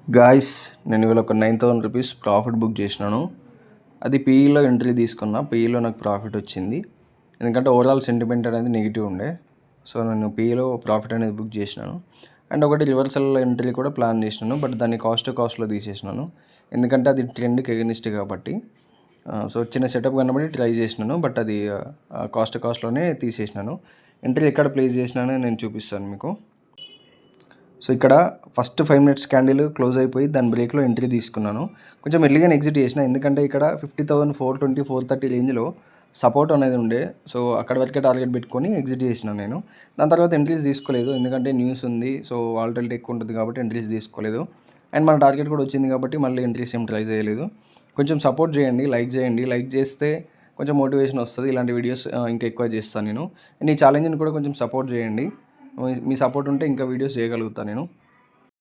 Guys, నేను ఇవాళ ఒక 9,000 రూపీస్ ప్రాఫిట్ బుక్ చేసినాను. అది పీఈలో ఎంట్రీ తీసుకున్నా. పీఈలో నాకు ప్రాఫిట్ వచ్చింది. ఎందుకంటే ఓవరాల్ సెంటిమెంట్ అనేది నెగిటివ్ ఉండే. సో నేను పీఈలో ప్రాఫిట్ అనేది బుక్ చేసినాను. అండ్ ఒకటి రివర్సల్ ఎంట్రీ కూడా ప్లాన్ చేసినాను. బట్ దాన్ని కాస్ట్లో తీసేసినాను. ఎందుకంటే అది ట్రెండ్కి ఎగనిస్ట్ కాబట్టి. సో చిన్న సెటప్ కనబడి ట్రై చేసినాను. బట్ అది కాస్ట్లోనే తీసేసినాను. ఎంట్రీ ఎక్కడ ప్లేస్ చేసినానో నేను చూపిస్తాను మీకు. సో ఇక్కడ ఫస్ట్ 5 మినిట్స్ క్యాండిల్ క్లోజ్ అయిపోయి దాని బ్రేక్లో ఎంట్రీ తీసుకున్నాను. కొంచెం ఎర్లీగానే ఎగ్జిట్ చేసిన, ఎందుకంటే ఇక్కడ 50,000 420 430 రేంజ్లో సపోర్ట్ అనేది ఉండే. సో అక్కడ వరకే టార్గెట్ పెట్టుకొని ఎగ్జిట్ చేసినాను నేను. దాని తర్వాత ఎంట్రీస్ తీసుకోలేదు, ఎందుకంటే న్యూస్ ఉంది. సో వాలటిలిటీ ఎక్కువ ఉంటుంది కాబట్టి ఎంట్రీస్ తీసుకోలేదు. అండ్ మన టార్గెట్ కూడా వచ్చింది కాబట్టి మళ్ళీ ఎంట్రీస్ ఏం ట్రై చేయలేదు. కొంచెం సపోర్ట్ చేయండి, లైక్ చేయండి. లైక్ చేస్తే కొంచెం మోటివేషన్ వస్తుంది. ఇలాంటి వీడియోస్ ఇంకా ఎక్కువ చేస్తాను నేను. అండ్ ఈ ఛాలెంజ్ని కూడా కొంచెం సపోర్ట్ చేయండి. మీ సపోర్ట్ ఉంటే ఇంకా వీడియోస్ చేయగలుగుతాను నేను.